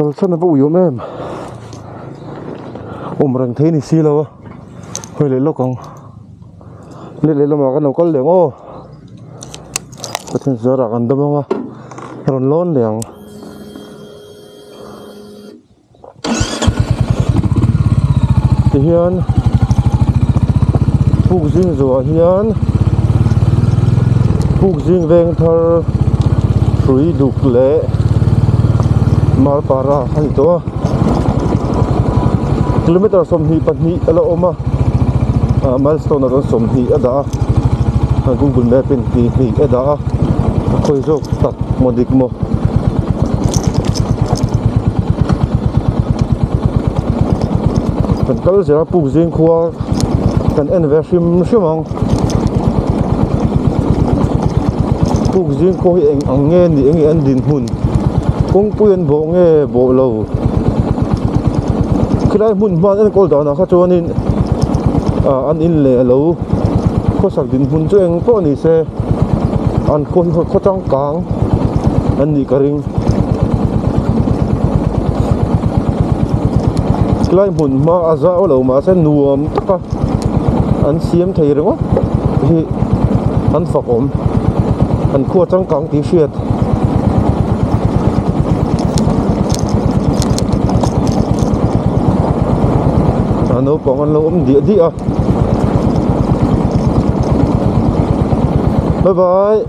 Kalau sana bu yo mem rang thế ni xí lâu hơi lấy lo con lấy lo mà cái nào có liền ô có thể giờ ra gần đâu mà còn lon liền thì hiện Pukzing rồi hiện Pukzing ven thar free đục lệ Marpara hay to kilometer som hi pani alo oma milestone ron som hi ada Google Map in hi ada khoi jok tak modik mo kan kal zera Pukzing khuwa kan enveshim shimang Pukzing ko hi eng ange ni eng an din hun kung puyan bo nge bo lo krai mun man an kol da na kha chuanin an in le lo ko sak din hun chu eng po ni se an ko hi kho chang kang an ni karing krai mun ma aza o lo ma se nuam taka an siam thei ro hi an fak om an kho chang kang ti shiat nó còn ăn lâu địa đi à bye bye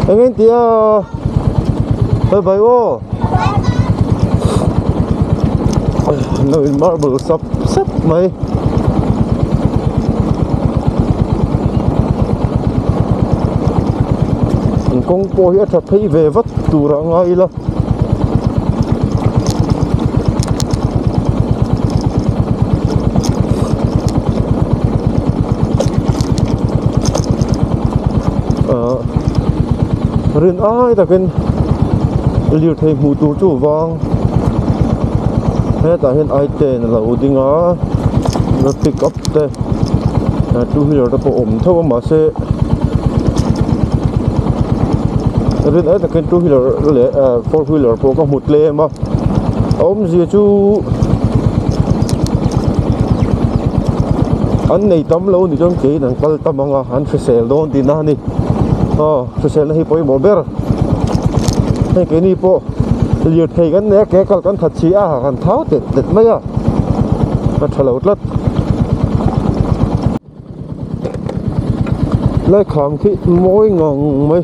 anh tia bye bye ô nơi marble sắp mày con bôi ở thấy về vắt tù ra ngay là riêng ai ta khen liều thầy mù tù chủ vang hay ta hiện ai tên là ưu tiên á nó pick up đây tu hiểu ta bộ ổn thôi mà sẽ riêng ấy là cái two wheeler four wheeler po có một lề mà ông gì chú anh này tắm lâu thì trong chỉ là cái tắm bằng anh phải sell luôn thì na đi phải sell này phải bỏ bớt hay cái này po liệt thầy cái này cái thật chí cái tháo tết mấy nó thật lâu lắm lại khám khi mỗi ngon mấy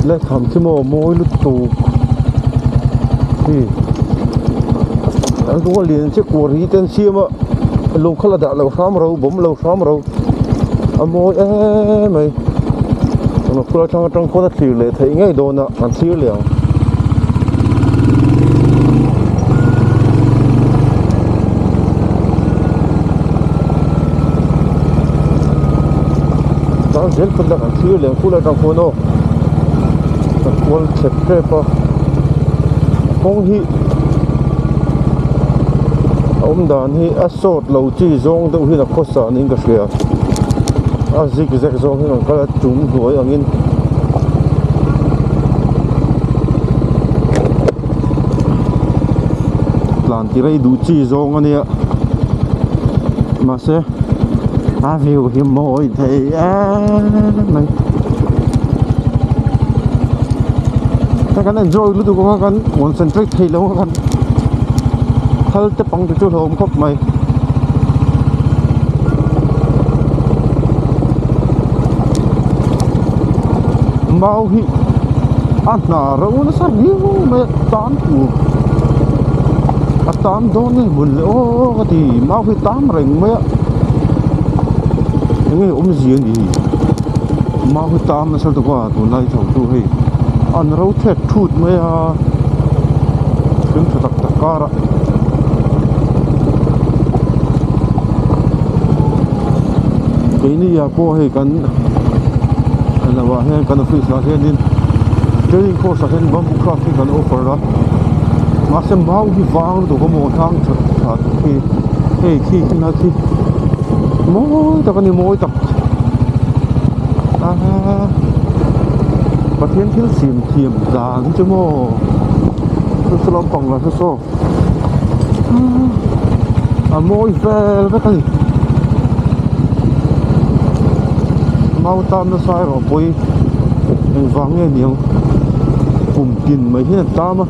lại thầm cái môi lút tù thì anh cũng có liền chiếc của rí tên xiêm á lùng khá là đã lâu xóm rồi bấm lâu xóm rồi môi mày mà cứ trong có thật xỉu lệ thấy ngay đồ nè ăn xỉu liền đang diễn phân đang ăn xỉu liền cứ lại trong phố nó quân chẹp kẹp không hi ông đàn hi Epesode lâu chỉ zong đâu hi là khó sản in cái gì zigzag zong hi là cái trúng đuổi anh in làm tí đây đủ chỉ zong anh ạ mà sẽ view hiểm mồi thì này cái này enjoy lúc đó kan concentrate thấy lâu kan hal te pang tu hom khop mai mau hi na ro na sa hiu me tan pu tam don ni bun le o ka ti mau hi tam reng me nge zian di mau hi tam na sa to kwa tu lai thau tu hei an ro the thut mai a kin tak takara cái này à po hay kan ana wa hen kan office la hen din training course hen bam traffic kan offer da ma sem mau hi wang do ko mo thang tha ki hey khi na khi moi ta kan ni moi takประเทศที่เสียมเทียมจางจะโม่คือสลอมป่องละคือโซ่โม่อีเฟลก็ตั้งเมาตามน้ำใส่หรอปุ้ยไอ้ฟังเนี่ยเดียวปุ่มกินไม่เห็นตาม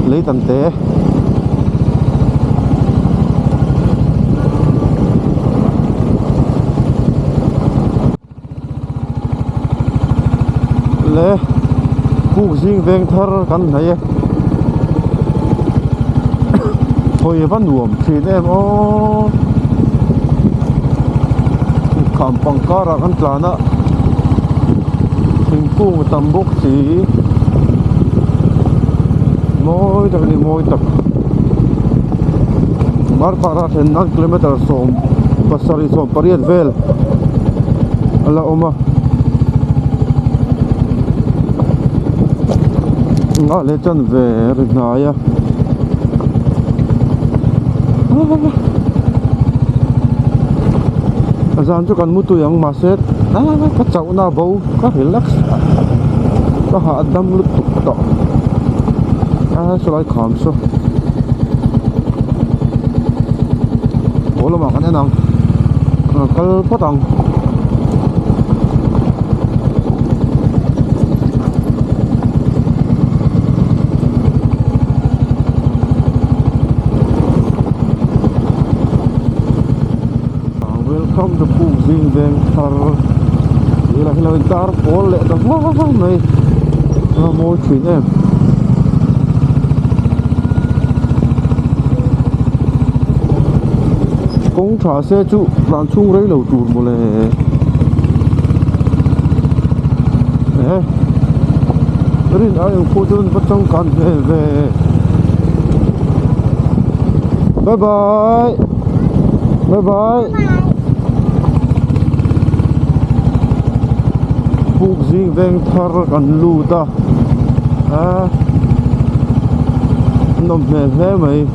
lấy tầm té le Pukzing veng thar kan này thôi vẫn nuông thì em ô cảm bằng cá ra kan tlana hình cung tầm bốc chỉ môi tập đi môi tập Marpara 10 km som pasari som pariat vel ala oma ngã lên chân về rồi nói gian cho con mút tôi ăn mà xét các cháu nào bầu các relax các hạ đâm lúc tục tọ sẽ lại khám số ủa là mà cái này nào cái phát tăng welcome to Pukzing veng thar hila tar pol le da wa mai mo chin em công trả xe chu làm chung đấy lầu chuột một lệ đấy nói cô chân bắt trong cần về bye bye Pukzing veng thar kan lu ta nom me he mai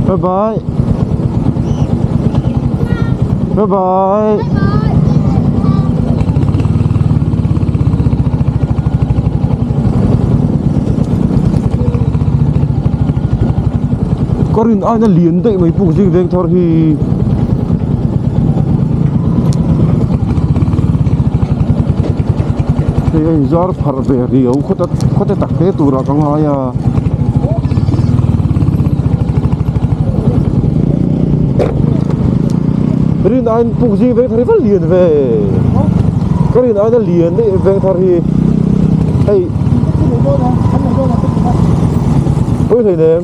bye bye Corin ai na liền đấy mấy Pukzing veng thar hi thì anh gió phật về riêu có thể tắc thế tù ra con hỏi Rin anh Pukzing veng thar vẫn liền về cái Rin anh na liền đấy veng thar hi hey ôi thầy nè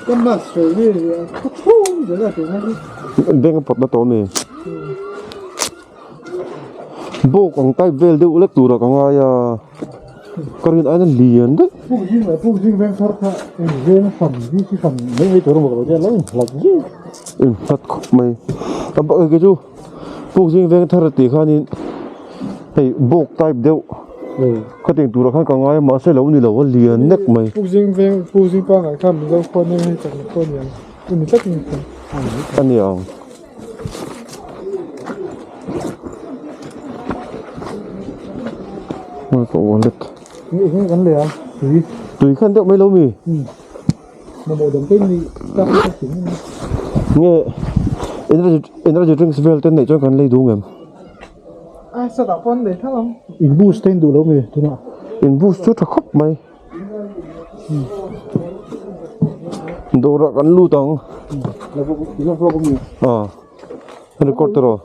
cái mặt sợi này nó thô rồi là kiểu này bên cái bọt nó to này bộ còn tay về đều lắc tù rồi còn ai con người anh liền đấy Pukzing veng thar tha veng phẩm đi cái phẩm mấy cái chỗ một cái lớn là gì thật mày tao bảo cái chú Pukzing veng thar thì khani hey bộ tay đều cái tiền tù rồi khăn còn ai mà sẽ lâu lâu liền nét mày Pukzing pa ngày tham mình đâu con này chẳng con nhiều mình chắc mình anh nhiều mà cậu lịch nghĩ cái vấn đề tùy khăn đeo mấy lâu mì mà bộ đồng tin thì các cái chính nghe em ra drink svel tên này cho con lấy đúng em sao đọc con để thằng in boost tên đủ lâu mì thế nào in boost chút là khóc mày Dora kan lu tong. Level bunyi. Record terus.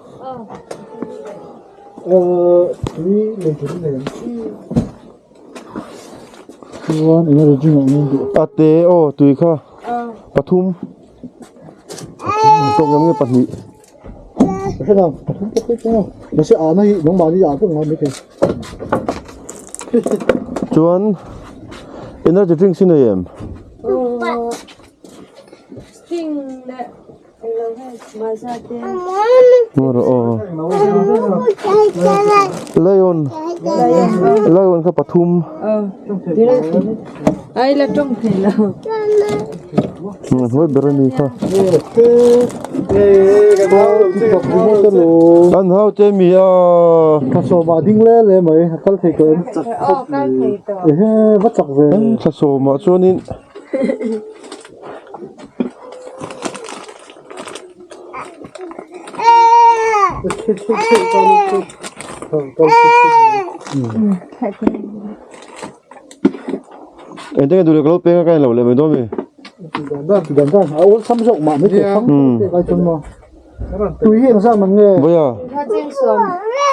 Ini legend nih. Tuan ini legend ini. Ate tui kha. Pathum. Tong yang ni pathi. Thế nào? Nó sẽ ở này, nó bảo đi ở cũng ngon đấy kìa. Chuan energy drink sin em. Sting nè, anh lâu hay mà ra tiền. Lion kha pathum. Ai là trong thể nào? Hoi berani kha. An hau che mi Thật sự mà đinh lên mấy các thầy cỡ. Các thầy tổ. Vắt chọc về. Sa so ma chuanin anh thấy cái đồ cái cái lẩu lại mấy đôi mi. Đàn ra, xăm rộng mà mới thể xong cái chân mà. Túi hiện ra mà nghe. Bây giờ. Nó trên sông.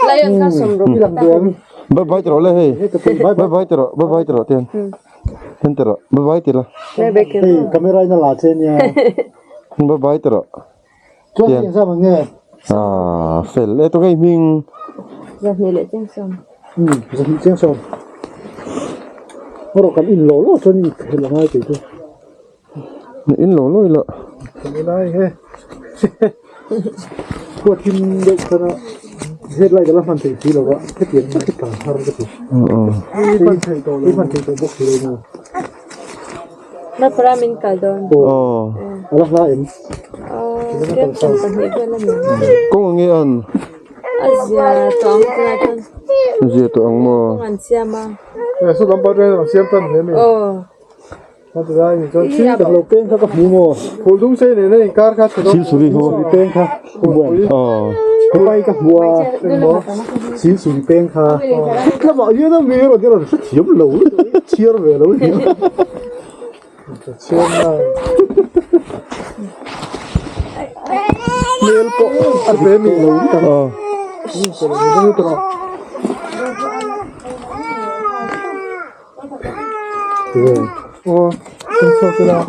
Lại ăn cá sông rồi. Đi làm đường. Bye bye terus lah hey. Bye bye terus tian. Tian terus. Bye bye terus. Hey, camera ini lah trên nha. Bye bye terus. Cho hiện ra mà nghe. Fel itu cái mình. Ra thì lại trên sông. Giờ hiện trên sông. Nó còn in lỗ lỗ cho nhìn là ngay thì thôi. In lỗ lỗ lợ. Camera này he. Buat tim dek sana. Hết lại cái là phần thể là vậy. Cái tiền cái cả hai cái tiền. Phần thể tổ bốc thì đâu. Marpara min cả đòn. Allah lah em. Tiếp tục phần hệ với là mình. Kung nghe an. Asia toang cái con. Dia tu ang mo. Con ăn xiêm mà. Số năm bao nhiêu là xem tân thế mình. Nó từ đây mình cho chi đặc lộc tên theo các mũ mồ. Phù dung xe này này car khác Sil suri ho. tên khác. Không bay các bùa tên đó. Sil suri tên khác. Các bạn như nó mì rồi cái rồi rất chiếm lẩu. Chia về lẩu nhiều. Chiếm này. Mel po ăn về mì lẩu cả. Không sao thế nào?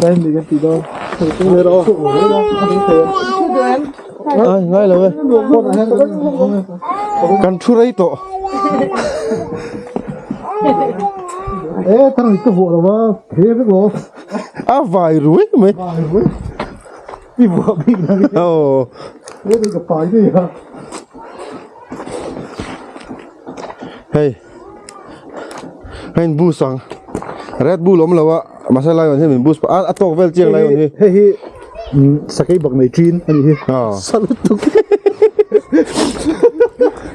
Đây mình cái gì đâu? Không lấy đâu. Ngay là vậy. Kan churai to. Thằng cái vụ đó mà thế biết không? Vài rồi mày. Vài rồi. Đi vụ bị là cái. Thế thì gặp phải gì hả? Hey. Hein bu sang. Red Bull om lawa masalah yon hin bus atok vel chiang lai yon hi Hey sakai bak nei trin ani hi. Salut tu.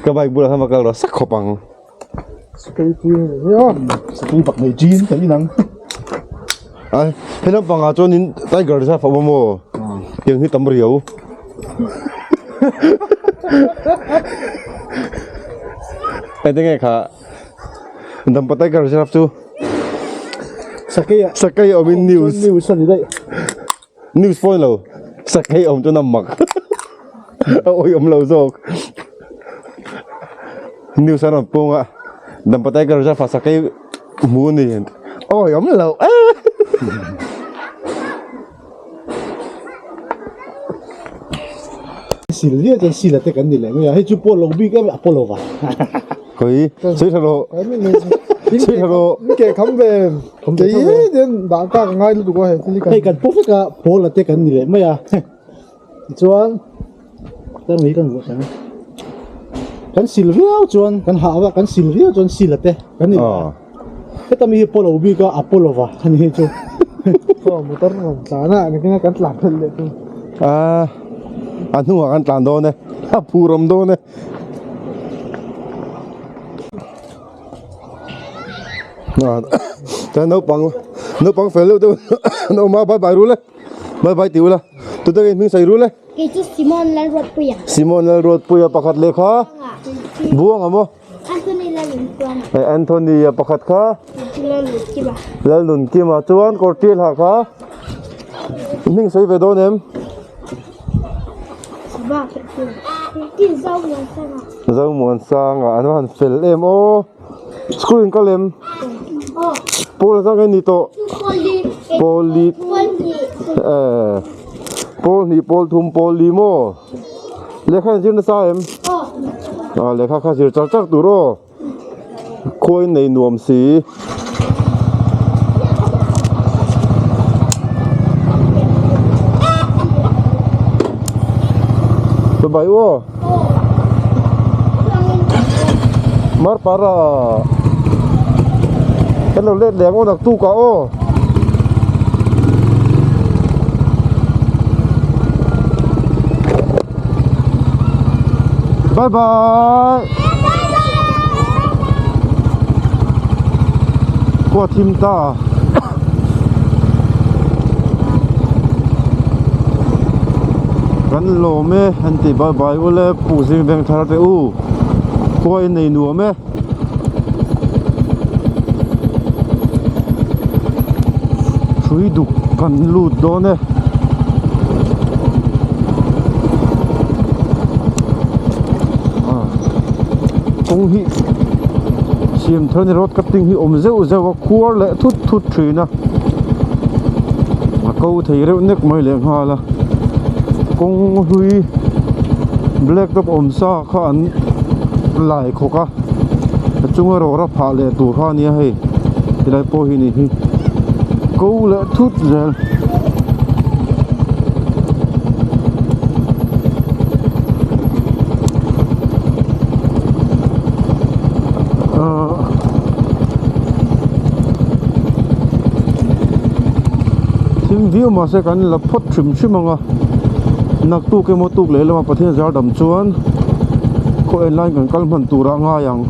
Ka bai bula sama kal ro sak khopang. Sakai trin yo. Sakai bak nei trin cái nang. Ai, phenam panga chonin tiger sa fa mo. Yang hi tam riau. Ai tenge kha. Ndam patai tiger sa chu. Sakai om in news. News ni đây. News point lo. Sakai om cho nam mak. Oi om lo zok. News san om punga. Ndam patai tiger sa fa sakai mu ni. Oi om lo. Silvia chân sila te kan ni le. Ngai chu polo bi ka polo va. Koi, sai thalo. Sai thalo. Cái khám về cái đến đã cả ngay lúc đó hay cần bốc cái bố là cái gì đấy mấy à chuan cái mấy con vậy cái xịt riêu chuan cái hạ và cái xịt riêu chuan xịt là cái gì cái tao mi polo bi cái apollo va cái gì chu motor ngon ta na cái làm thân đấy anh nu kan tlan do ne puram do ne ta nấu bằng phải lưu tu nấu mà bye bye rule bye bye tiêu la tu ta mình sai rule cái chú Simon là ruột puya Simon là ruột puya pakat lekha buông amo anh tôi này là những quan ai Anthony pakhat kha chỉ là những cái bà lal nun ki ma chuan kortil ha kha ning sei ve don em bà cái rau là sao mà zau mon sang an han fel em o screen ka lem pol sang cái ni to poli pol ni pol thum poli mo lekha jin sa em lekha kha jir char char tu ro khoi nei nuam si to bai wo Marpara hello let le ngo nak tu ka o bye bye qua thim ta kan lo me anti bye bye ole Pukzing beng thar te u koi nei nu me chui duk kan lut do ne kong hi siam thani rot cutting hi om zeu zeu khuar le thut thut thina ma ko thei reu nek mai le nga la kong hui black top om sa kha an lai khoka chunga ro ra pha le tu kha ni hei tilai po hi ni hi ko le thut zel view mà sẽ cần là phốt chìm chìm mà nặc tu cái mô tu lấy là mà bắt thiên giáo đầm chuan có em lại cần căn phần tu ra ngay yang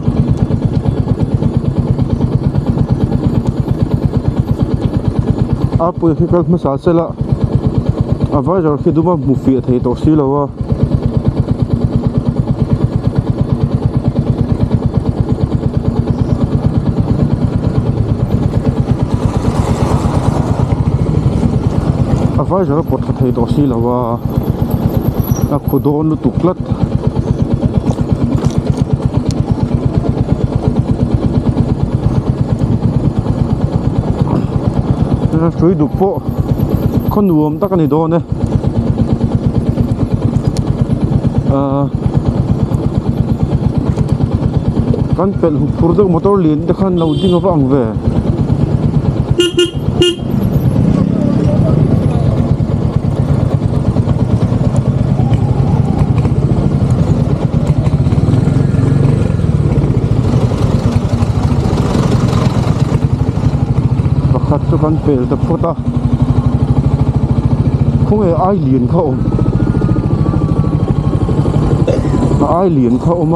áp bữa khi căn mà sao sẽ là à vài giờ khi đúng mà một phía thấy tổ xí là wa vài giờ bột thấy đó xí là wa à khu đó nó tụt lật nó suy đục po con nuông ta cái này đó nè kan pel hupur dok motor lin ta kan loading of ang ve cho con pel tập phốt ta không hề ai liền không ai liền không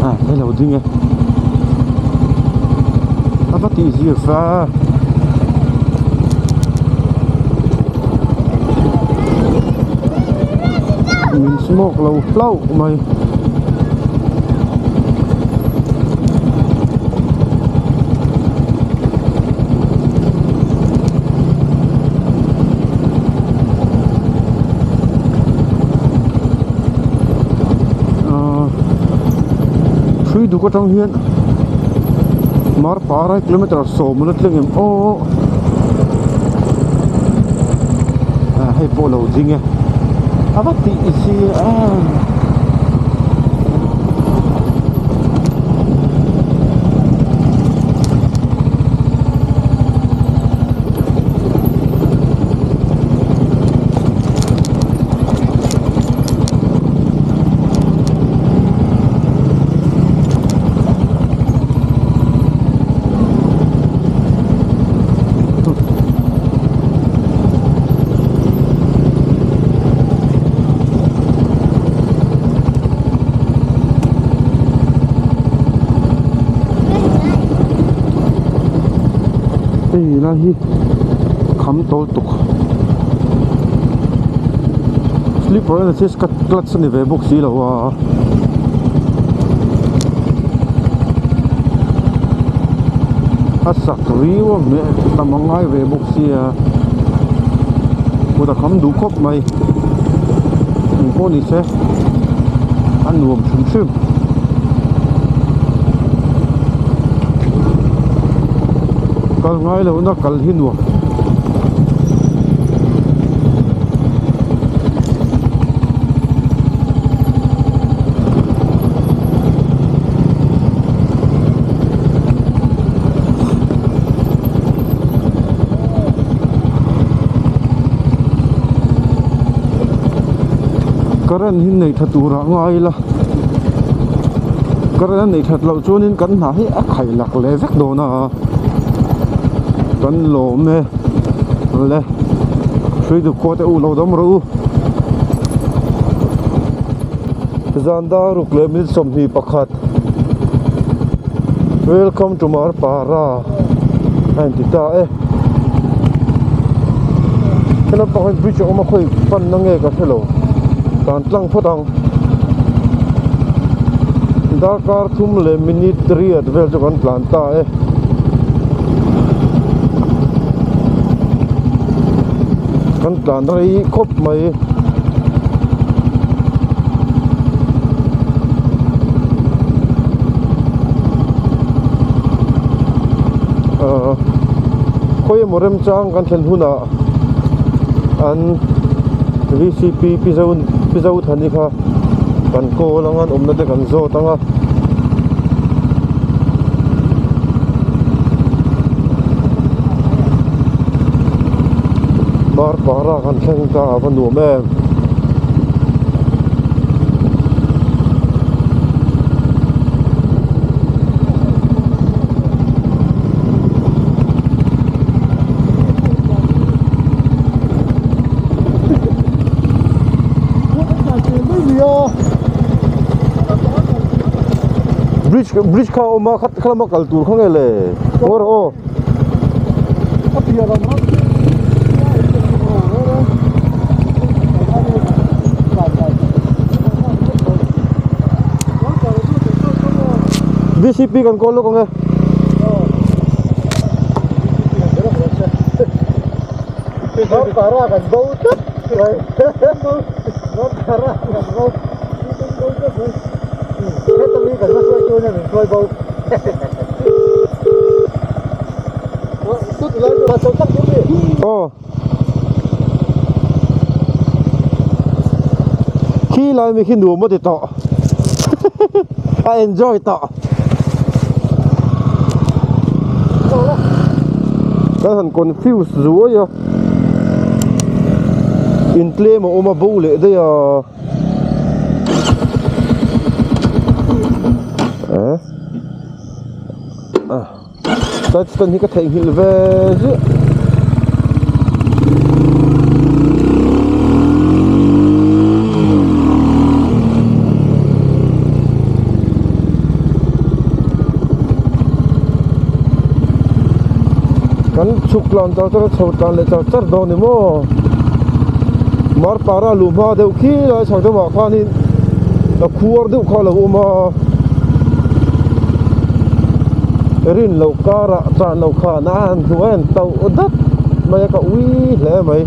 ạ đây là một gì nghe bắt tí gì pha mình smoke lâu lâu mày du có trong hiên Marpara kilometer số một lần em ô hay bộ lầu gì nghe bắt tí gì là hi khám tol tuk slipper là sẽ cắt clutch này về box xí là wa a sak riwa me tamangai ve bok sia uta kham du khop mai ko ni se an nuam chum chum kal ngai lo na kal hinwa karan hin nei thatura ngai la karan nei that lo chunin kan na hi a khai lak le vek do na kan lo me le sui du ko te u lo dom ru zanda ru klemil som hi pakhat welcome to Marpara antita kana pakhat bridge o ma khoi pan na nge ka thelo kan tlang photang Dakar thum le minute 3 at vel kan planta kan plan rai khop mai khoi morem chang kan thlen huna an VCP pizau thani kha kan ko langan omna te kan zo tanga Marpara kan theng ta vanu me bridge kha oma khat khala kal tur khang ele or o apia ram VCP kan ko lo ko nge Marpara kan bau tat Marpara kan bau cái tâm lý cảnh nó xuôi xuôi này mình xuôi bầu chút lên mà sâu sắc chút đi khi lại mình khi đùa mới tọ I enjoy tọ cái thằng confused rồi à in play mà ôm bầu lệ đây à That's hi ka theng hil ve ji kan chuklan ta chhotlan le char do ni mo Marpara luma deu khi la chhau ma khanin la khuar deu khala uma rin lo kara chan lo kha na an huan tau dat mai ka ui le mai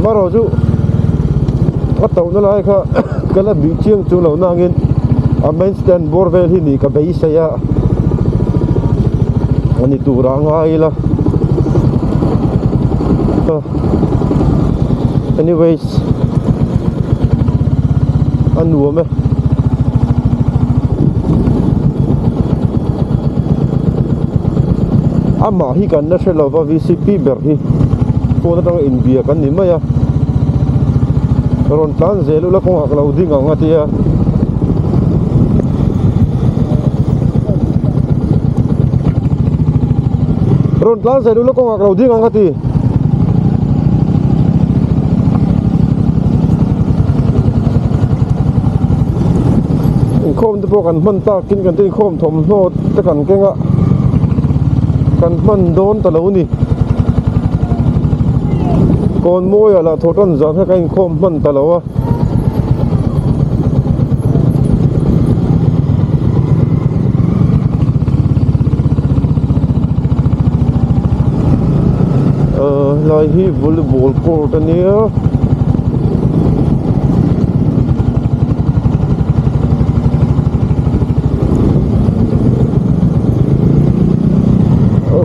maro ju ka tau na lai kha kala bi chiang chu lo na ngin a main stand borvel hi ni ka bei sa ya ani tu ra ngai la anyways anu me ama hi kan na shelo va VCP ber hi ko na tang India kan ni ma ya ron tan zelu la ko ak lo ding anga tia ron tan zelu la ko ak lo ding anga ti khom te po kan man ta kin kan te khom thom ho te kan kenga kan man don ta lo ni kon mo ya la thotan zan ha kan khom man ta lo wa lai hi volleyball court ania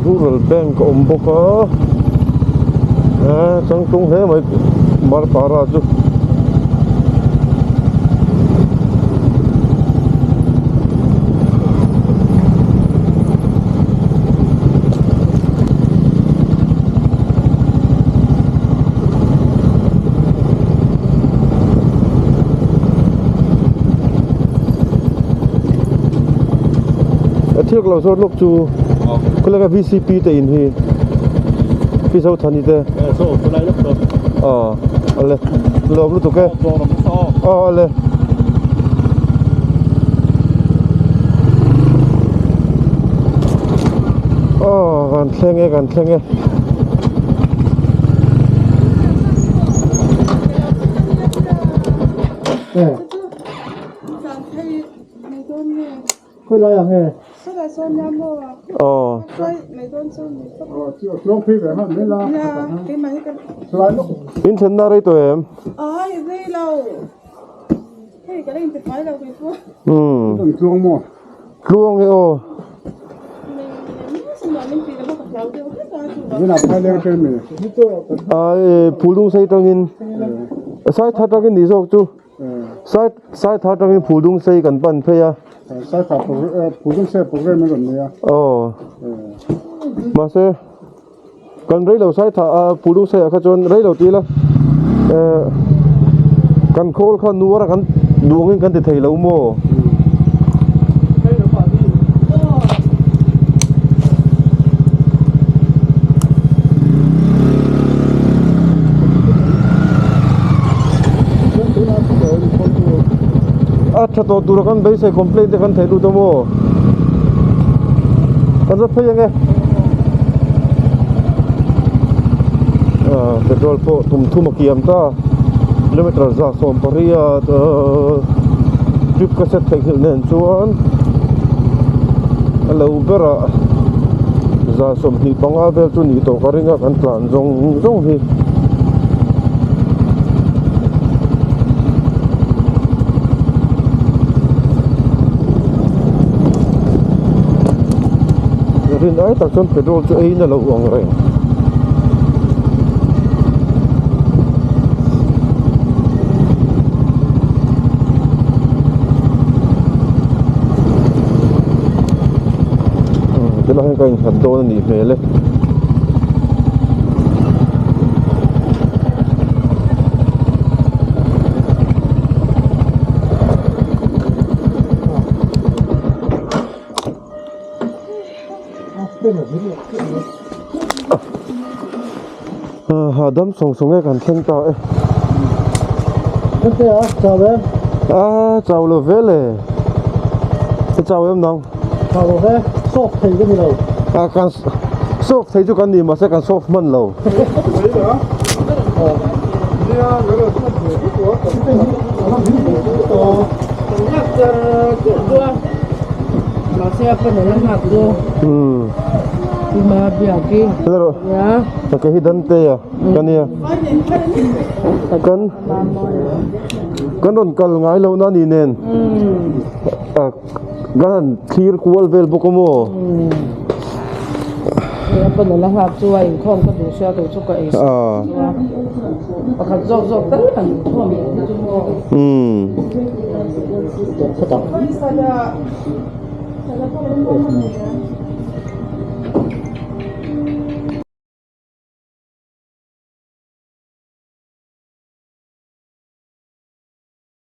rural bank om boka chang tung he mai Marpara chu thiệt là số lúc chu có lẽ cái VCP tại in hi phía sau thằng này số tôi lấy lúc rồi ale lo lu tu ke ale gan thlenge khơi lại nghe Sao lại xôn nhau mua à? Mấy con xôn trong khi về hắn nên là cái máy cái lại lúc in thân na rai to em gì lâu cái này thì phải lâu cái phố trong mua luong o cái nào phải lên trên mình phulung sai tang in sai tha tang in ni jok chu sai tha tang in phulung sai kan pan pheya sai phải phụ dung xe program này còn nữa mà se kan rei lo sai tha phulung sai kha chon rei lo ti la kan khol kha nuara kan duangin kan ti thei lo mo thật to tụi con bây giờ complain thì con thấy đủ tao mua con rất phê nghe petrol po tum thu mà kiam ta kilometer ra som paria trip cassette thấy hiểu nên chuan lâu bera ra som hi bang ave chu ni to karinga kan plan rong hi rin ai tak chon petrol chu ei na lo ong reng cái là cái thật to ni me le đâm song cái cần thanh tạo ấy thế chào em chào lờ vế lệ chào em nong chào em sốt thấy cái gì đâu can sốt thấy cho con gì mà sẽ can sốt mần lâu mà xe phân ở lăng hạt rồi thì mà bịa kia rồi cái hidden te cái này kan don kal ngai lo na ni nen gan clear kual vel bokomo phân ở lăng hạt rồi không có đủ xe tổ chức cái và khát dọc tất cả những thứ mà Khất